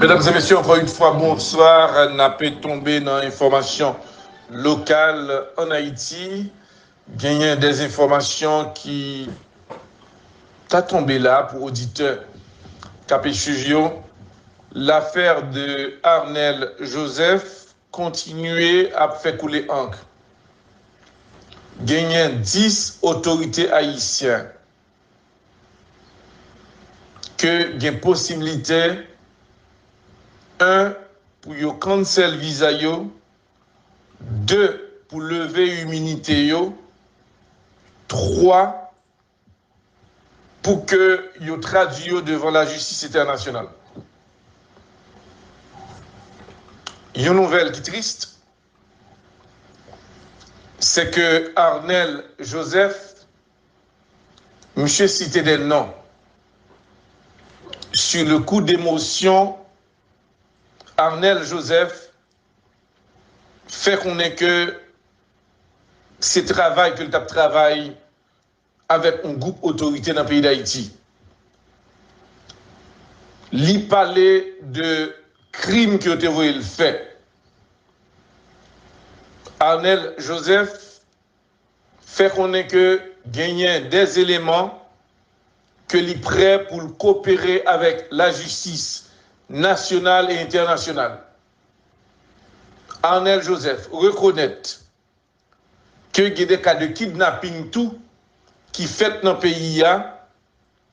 Mesdames et messieurs, encore une fois, bonsoir. N'a pas tombé dans l'information locale en Haïti. Il y a des informations qui sont tombées là pour auditeurs Capé Chugio. L'affaire de Arnel Joseph continuait à faire couler encre. Il y a 10 autorités haïtiennes que il y a possibilité 1 pour yo cancel visa yo, 2 pour lever immunité yo, 3 pour que yo traduit yo devant la justice internationale. Une nouvelle qui est triste, c'est que Arnel Joseph, monsieur cité des noms, sur le coup d'émotion, Arnel Joseph fait qu'on est que c'est travail que le TAP travaille avec un groupe autorité dans le pays d'Haïti. Li parler de crimes qui ont été faits. Arnel Joseph fait qu'on est que gagner des éléments que li prêt pour coopérer avec la justice nationale et internationale. Arnel Joseph reconnaît que il y a des cas de kidnapping tout qui fait dans le pays,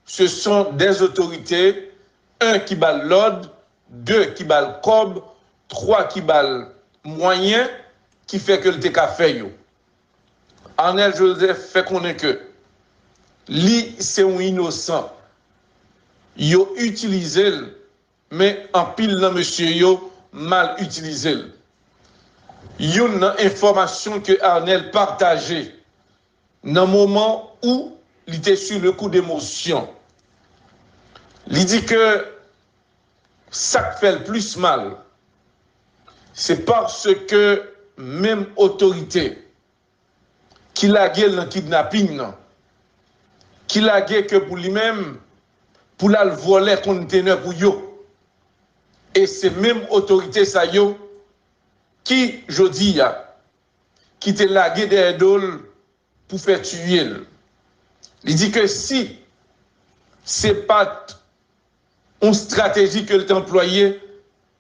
ce sont des autorités, 1 qui bat l'ordre, 2 qui bat le cob, 3 qui bat le moyen, qui fait que le TK fait yo. Arnel Joseph fait qu'on est que lui c'est un innocent. Yo utilisé, mais en pile dans monsieur yo mal utilisé. Une information que Arnel partageait dans le moment où il était sur le coup d'émotion. Il dit que ça fait le plus mal, c'est parce que même autorité qui l'a gué dans le kidnapping, qui l'a gué que pour lui-même, pour la voler conteneur pour yo. Et c'est même autorité ça yo qui, je dis, qui te lagué des idoles pour faire tuer. Il dit que si c'est pas une stratégie que l'État employé,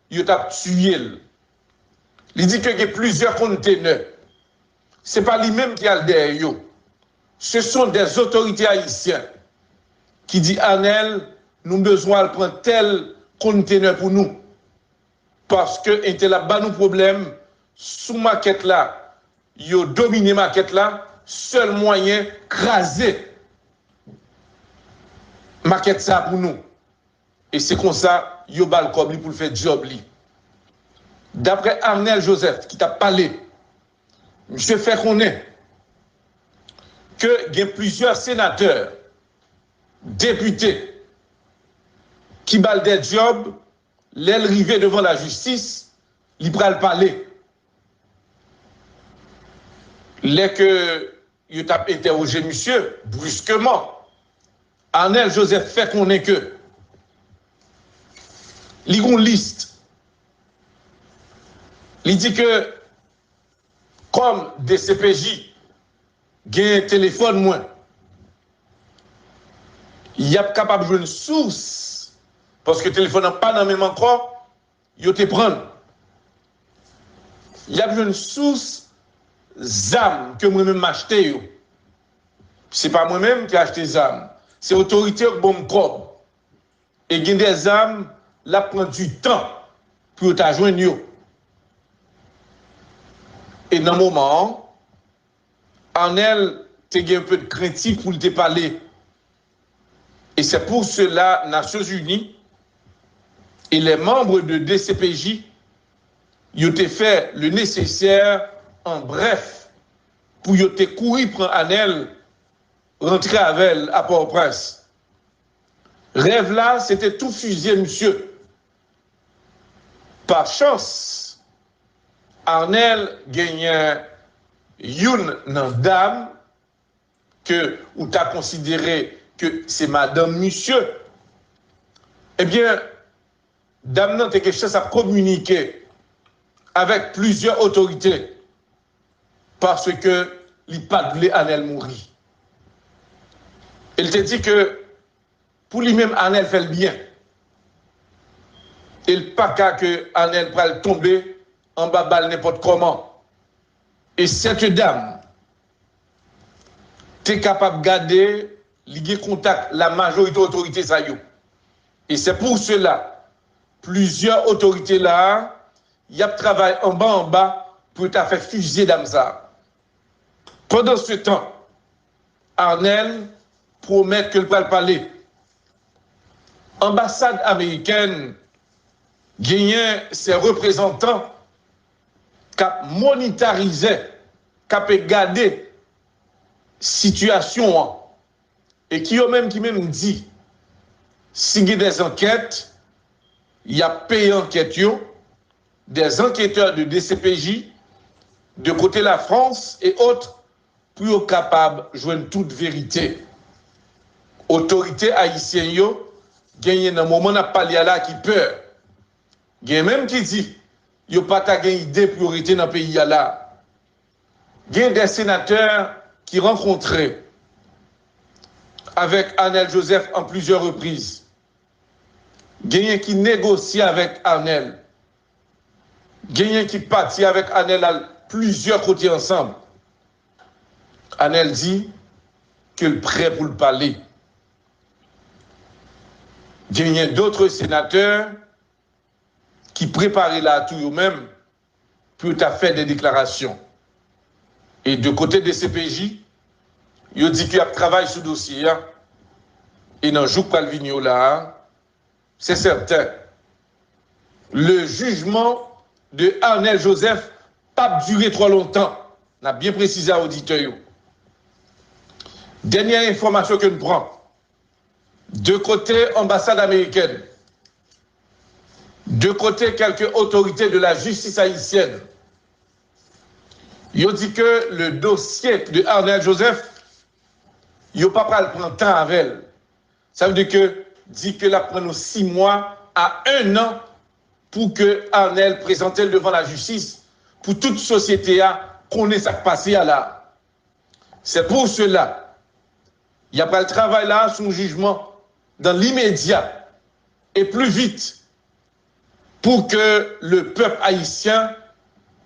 il t'a tué. Il dit qu'il y a plusieurs conteneurs. Ce n'est pas lui-même qui a le derrière. Ce sont des autorités haïtiennes qui disent Arnel, nous avons besoin de prendre tel conteneur pour nous. Parce que était là-bas nos problèmes, sous maquette là, ils ont dominé maquette là, seul moyen craser maquette ça pour nous. Et c'est comme ça, ils ont le cob pour le faire job li. D'après Arnel Joseph qui t'a parlé, monsieur fait qu'on est que il y a plusieurs sénateurs, députés qui balent des jobs, l'aile rivée devant la justice, ils prennent parler. Les que ils ont interrogé monsieur brusquement, Arnel Joseph fait qu'on est que il y a une liste. Il dit que comme des CPJ gagnent un téléphone moins, il y a capable de jouer une source parce que le téléphone n'a pas dans le même encore, il te prendre. Il y a une source ZAM que moi-même acheté. Ce n'est pas moi-même qui ai acheté ZAM, c'est l'autorité qui bon corps. Et il y a des ZAM, là prend du temps pour te joindre. Et dans le moment, Arnel, tu as un peu de craintif pour te parler. Et c'est pour cela, Nations Unies et les membres de DCPJ, ils ont fait le nécessaire en bref pour te courir prendre Arnel, rentrer avec elle à Port-au-Prince. Rêve là, c'était tout fusillé, monsieur. Par chance, Arnel gagne une dame que ou t'as considéré que c'est madame monsieur. Eh bien, dame nan te quelque chose à communiquer avec plusieurs autorités parce que il pas voulu Anel mourir. Il te dit que pour lui-même Anel fait le bien. Il pas qu'à que Anel pral tomber en bas balle n'importe comment. Et cette dame t'es capable de garder lier contact la majorité autorité ça yo. Et c'est pour cela plusieurs autorités là y a travaillé en bas pour t'a fait fusiller dame ça. Pendant ce temps Arnel promet qu'il va parler. Ambassade américaine gagne ses représentants qui monitorisé, qui gardé situation et qui même dit si il y a des enquêtes, il y a payé enquête des enquêteurs de DCPJ de côté la France et autres pour être capable de joindre toute vérité. Autorité haïtienne yo gagne dans moment n'a parlé là qui peur. Gagne même qui dit yo pas ta gagne idée priorité dans pays là. Gagne des sénateurs qui rencontraient avec Arnel Joseph en plusieurs reprises. Gagne qui négocie avec Arnel. Gagne qui partit avec Arnel à plusieurs côtés ensemble. Arnel dit qu'il est prêt pour le parler. Il y a d'autres sénateurs qui préparaient là tout eux-mêmes pour faire des déclarations. Et de côté des CPJ, ils dit qu'il y a travail sur le dossier. Et dans le jour Palvigno là, c'est certain. Le jugement de Arnel Joseph n'a pas duré trop longtemps. On a bien précisé à l'auditeur. Dernière information que nous prenons. De côté ambassade américaine, de côté quelques autorités de la justice haïtienne, ils ont dit que le dossier de Arnel Joseph, ils n'ont pas le prendre temps avec elle. Ça veut dire que la prend 6 mois à 1 an pour que Arnel présente devant la justice, pour toute société à connaître ce qui passe là. C'est pour cela, il y a pas le travail là, son jugement dans l'immédiat et plus vite pour que le peuple haïtien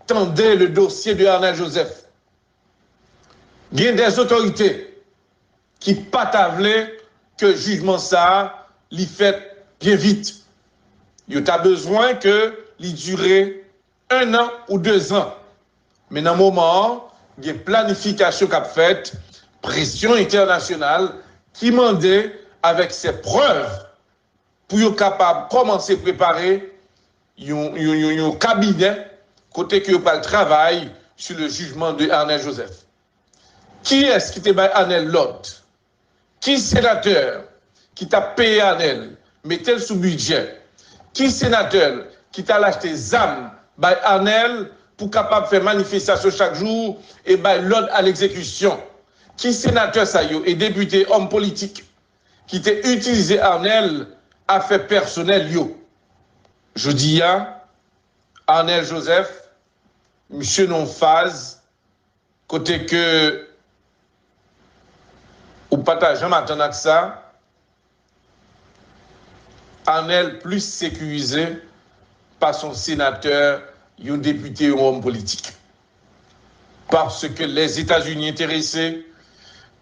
tendait le dossier de Arnel Joseph. Il y a des autorités qui patavlaient que le jugement ça l'y fait bien vite. Il y a besoin que l'y dure 1 an ou 2 ans. Mais dans le moment, il y a une planification qu'a faite, pression internationale qui demandait avec ses preuves pour être capable de commencer à préparer un cabinet côté que pas le travail sur le jugement de Arnel Joseph. Qui est-ce qui t'a payé Arnel l'autre? Qui sénateur qui t'a payé Arnel, mettez-le sous budget? Qui sénateur qui t'a acheté des armes by Arnel pour capable de faire manifestation chaque jour et by l'ordre à l'exécution? Qui sénateur ça yo et député homme politique qui t'a utilisé Arnel à fait personnel yo? Je dis à Arnel Joseph, monsieur non phase, côté que ou pas jamais attendre que ça, Arnel plus sécurisé par son sénateur, un député ou un homme politique. Parce que les États-Unis intéressés,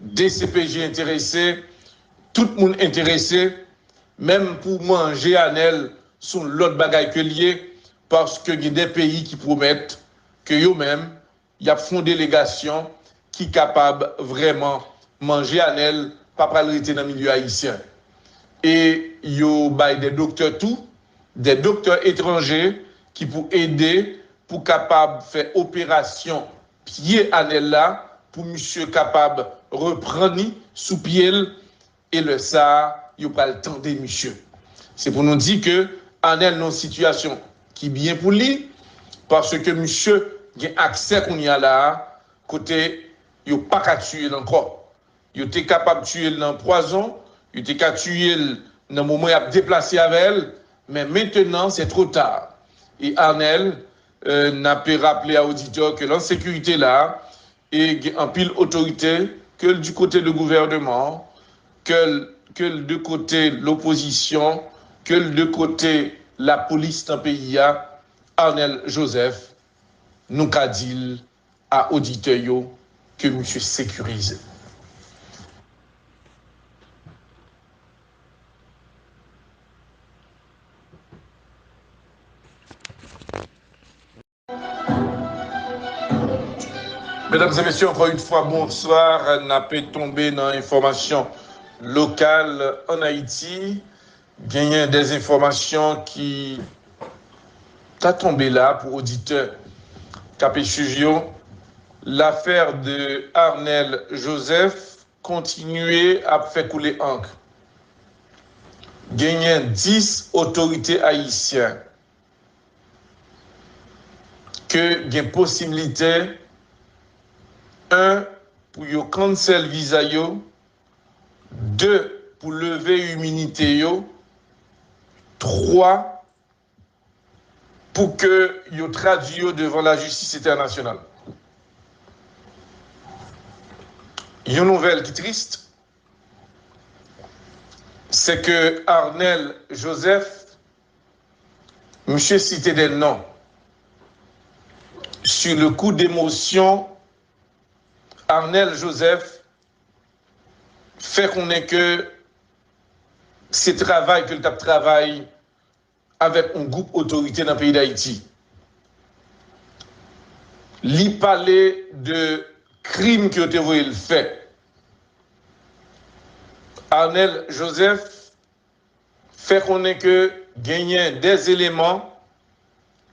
DCPJ intéressés, tout le monde intéressé, même pour manger Arnel, sont l'autre bagaille que lié, parce que il y a des pays qui promettent que eux-mêmes, il y a une délégation qui est capable vraiment manger Arnel, pas parler dans le milieu haïtien. Et il y a des docteurs tout, des docteurs étrangers qui pour aider, pour capable faire opération pied Arnel là, pour monsieur capable reprendre sous pied et le ça, il n'y a pas le temps de monsieur. C'est pour nous dire que Arnel dans une situation qui est bien pour lui, parce que monsieur a accès qu'on y a là, côté, il n'y a pas qu'à tuer encore. Il était capable de tuer dans le poison, il était capable de tuer dans le moment où il a déplacé avec elle, mais maintenant c'est trop tard. Et Arnel n'a pu rappeler à l'auditeur que l'insécurité là est en pile autorité, que du côté du gouvernement, que du côté de l'opposition, que du côté la police dans le pays, Arnel Joseph nous a dit à l'auditeur que monsieur sécurisé. Mesdames et messieurs, encore une fois, bonsoir. N'a pas tombé dans l'information locale en Haïti. Il y a des informations qui sont tombées là pour auditeurs Capé Chugio. L'affaire de Arnel Joseph continuait à faire couler encre. Il y a 10 autorités haïtiennes que il y a possibilité 1 pour yo cancel visa yo, 2 pour lever immunité yo, 3 pour que yo traduit yo devant la justice internationale. Une nouvelle qui est triste, c'est que Arnel Joseph, monsieur cité des noms, sur le coup d'émotion, Arnel Joseph fait qu'on est que c'est travail que le travail avec un groupe autorité dans le pays d'Haïti. Il parlait de crimes qui ont été faits. Arnel Joseph fait qu'on est que gagner des éléments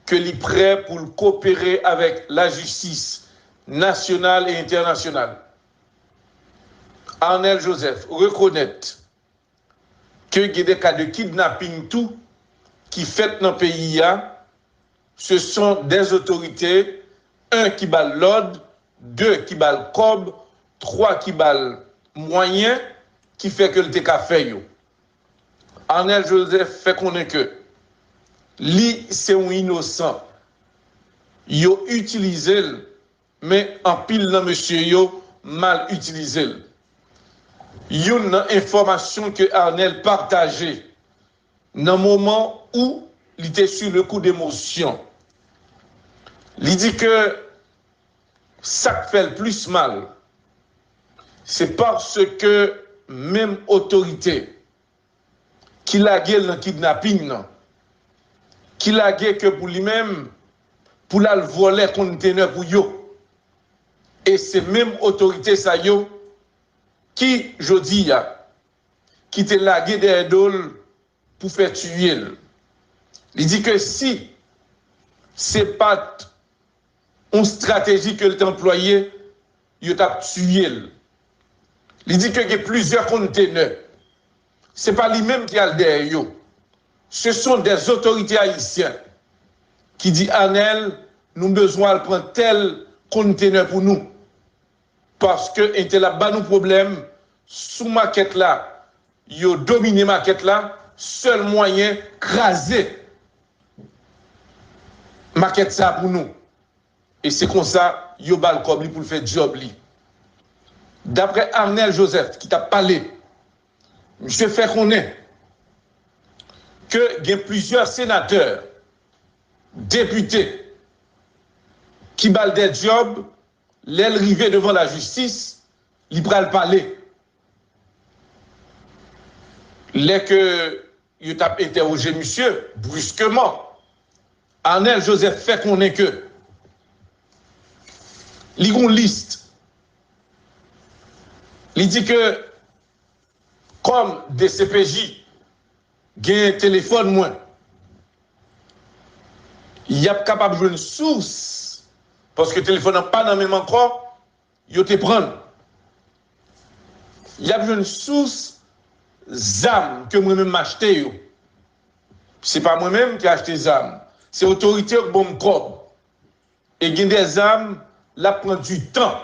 que l'il prêt pour coopérer avec la justice nationale et internationale. Arnel Joseph reconnaît que il y a des cas de kidnapping tout qui fait dans le pays, ce sont des autorités, 1 qui bat l'ordre, 2 qui bat le cob, 3 qui bat le moyen, qui fait que le TK fait. Arnel Joseph fait connaître que lui, c'est un innocent. Il a utilisé, mais en pile, là, monsieur, yo mal utilisé. Il y a une information que Arnel partageait dans le moment où il était sur le coup d'émotion. Il dit que ça fait le plus mal, c'est parce que même autorité qui l'a gueule dans le kidnapping, qui l'a gueule que pour lui-même, pour la voler conteneur pour yo. Et c'est même autorité ça yo qui, je dis, qui te la gueule des idoles pour faire tuer. Il dit que si c'est pas une stratégie que l'État employé, il t'a tué. Il dit qu'il y a plusieurs conteneurs. Ce n'est pas lui-même qui a le derrière. Ce sont des autorités haïtiennes qui disent Arnel, nous avons besoin de prendre tel conteneur pour nous. Parce que il y a nos problèmes sous maquette là, ils ont dominé maquette là, seul moyen craser maquette ça pour nous. Et c'est comme ça, ils ont le cob pour le faire job. D'après Arnel Joseph, qui t'a parlé, je fais connaître qu'il y a plusieurs sénateurs, députés, qui balent des jobs, l'aile rivée devant la justice, ils prennent le parler. Les que ils ont interrogé monsieur, brusquement, Arnel Joseph fait connaître que, il y a une liste. Il dit que, comme des CPJ, il y a un téléphone moins, il y a capable de jouer une source, parce que le téléphone n'a pas dans le même encore, il te prendre. Il y a une source ZAM que moi-même m'ai acheté. Ce n'est pas moi-même qui ai acheté ZAM, c'est l'autorité qui bon corps. Et il y a des ZAM, là prend du temps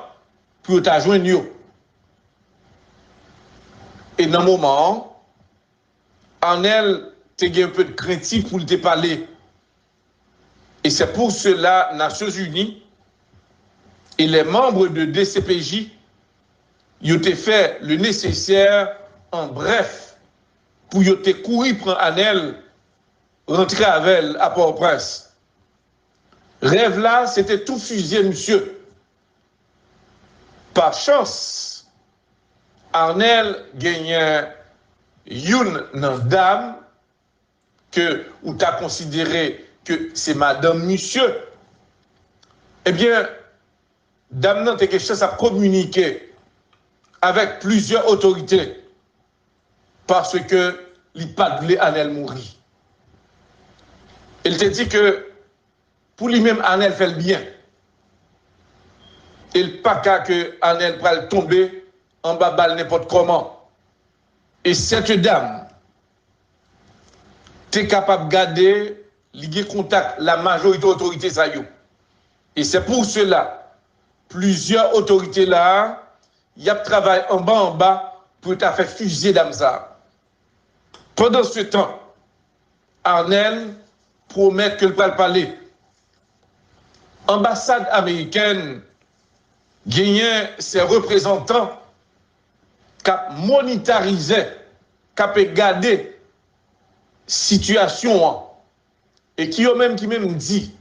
pour te joindre. Et dans le moment, Arnel tu as un peu de craintif pour te parler. Et c'est pour cela, Nations Unies et les membres de DCPJ, ils ont fait le nécessaire en bref pour qu'ils te courir prendre Anel, rentrer avec elle à Port-au-Prince. Rêve là, c'était tout fusillé, monsieur. Par chance, Arnel gagnait une dame que ou t'as considéré que c'est madame monsieur. Eh bien, dame n'a quelque chose à communiquer avec plusieurs autorités parce que il pas voulu Arnel mourir. Il te dit que pour lui-même Arnel fait le bien. Il pas qu'à que Arnel pral tomber en bas balle n'importe comment. Et cette dame t'es capable de garder lier contact la majorité autorité ça yo. Et c'est pour cela plusieurs autorités là y a travaillé en bas pour t'a fait fusiller dame ça. Pendant ce temps Arnel promet qu'il va parler. Ambassade américaine gagne ses représentants qui monitorisent, qui regardé situation et qui même dit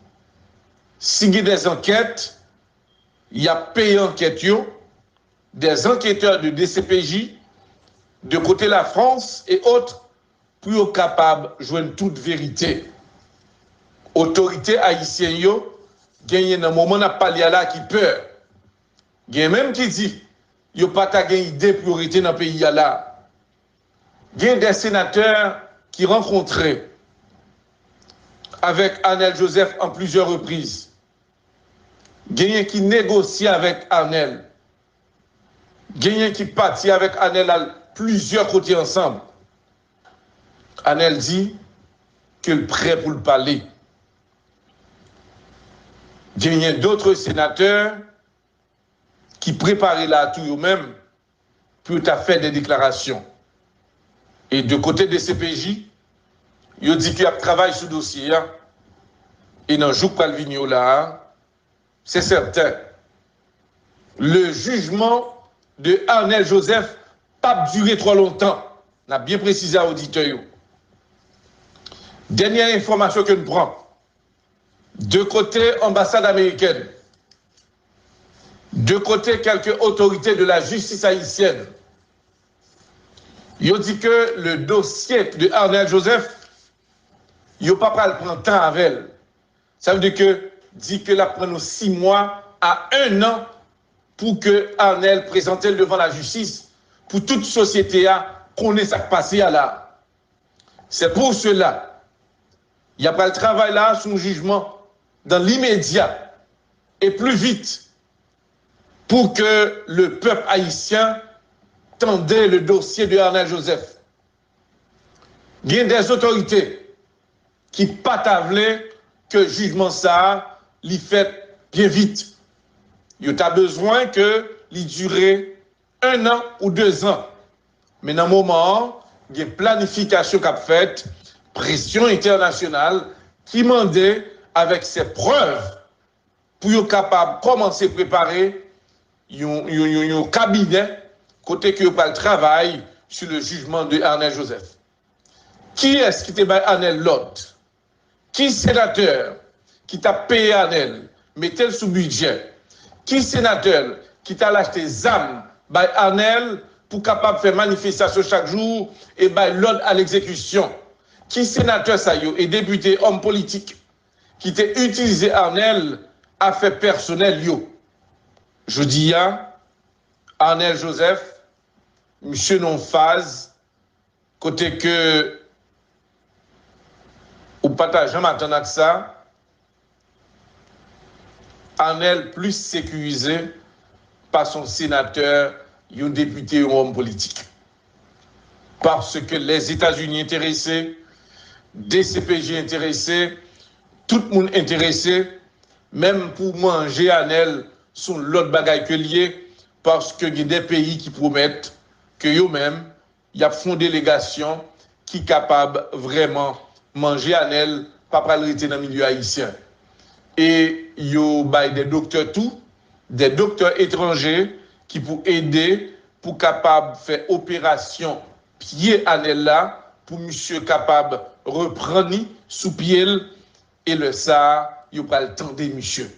si il y a des enquêtes, il y a payé enquête des enquêteurs de DCPJ de côté la France et autres pour être capables de joindre toute vérité. Autorité haïtienne yo gagne dans moment n'a parlé là qui peur. Il y a même qui dit il n'y a pas de priorité dans le pays. Il y a des sénateurs qui rencontraient avec Arnel Joseph en plusieurs reprises. Il y a qui négocient avec Arnel. Il y a qui partent avec Arnel à plusieurs côtés ensemble. Arnel dit qu'il est prêt pour le parler. Il y a d'autres sénateurs qui préparaient là tout eux-mêmes pour faire des déclarations. Et de côté des CPJ, ils ont dit qu'il y a travail sur le dossier. Et dans le jour Palvigno là, c'est certain. Le jugement de Arnel Joseph n'a pas duré trop longtemps. On a bien précisé à l'auditeur. Dernière information que nous prenons. De côté ambassade américaine, de côté quelques autorités de la justice haïtienne, ils ont dit que le dossier de Arnel Joseph, ils n'ont pas pris le prendre temps avec elle. Ça veut dire que dit que la prend 6 mois à 1 an pour que Arnel présente devant la justice, pour toute société à connaître ce qui passe là. C'est pour cela, il y a pas le travail là, son jugement dans l'immédiat et plus vite pour que le peuple haïtien tendait le dossier de Arnel Joseph. Il y a des autorités qui patavlaient que le jugement ça l'y fait bien vite. Il y a besoin que l'y dure 1 an ou 2 ans. Mais dans le moment, il y a une planification qu'a faite, pression internationale qui demandait avec ses preuves pour être capable de commencer à préparer un cabinet côté que pas le travail sur le jugement de Arnel Joseph. Qui est-ce qui t'a Arnel l'autre? Qui sénateur qui t'a payé Arnel, mettez-le sous budget? Qui sénateur qui t'a acheté des armes by Arnel pour capable de faire manifestation chaque jour et by l'ordre à l'exécution? Qui sénateur ça y est et député homme politique qui t'a utilisé Arnel à fait personnel yo? Je dis Arnel Joseph, monsieur non phase, côté que ou partage maintenant avec ça, Arnel plus sécurisé par son sénateur, un député ou homme politique. Parce que les États-Unis intéressés, DCPJ intéressés, tout le monde intéressé, même pour manger Arnel, sont l'autre bagaille que lié, parce qu'il y a des pays qui promettent que eux-mêmes, il y a une délégation qui capable vraiment manger en elle, pas pour rester dans le milieu haïtien. Et il y a des docteurs tout, des docteurs étrangers qui pour aider, pour capable faire opération pied en elle là, pour monsieur capable reprendre sous pied et le ça, il pas le temps de monsieur.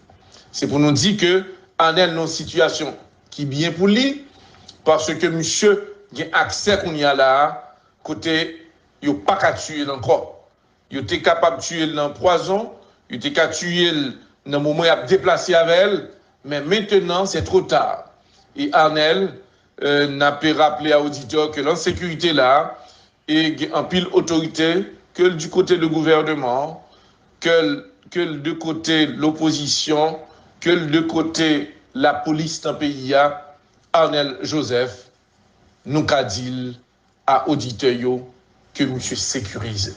C'est pour nous dire que en elle une situation qui est bien pour lui, parce que monsieur a accès qu'on y a là, côté, il n'a pas qu'à tuer encore. Il était capable de tuer dans le poison, il était capable de tuer dans le moment où il a déplacé avec elle, mais maintenant c'est trop tard. Et en elle, n'a pas rappelé à l'auditeur que l'insécurité là, et en pile autorité, que du côté du gouvernement, que du côté de l'opposition, que du côté la police dans le pays, Arnel Joseph, nous qu'a dit à auditeur que monsieur sécurise.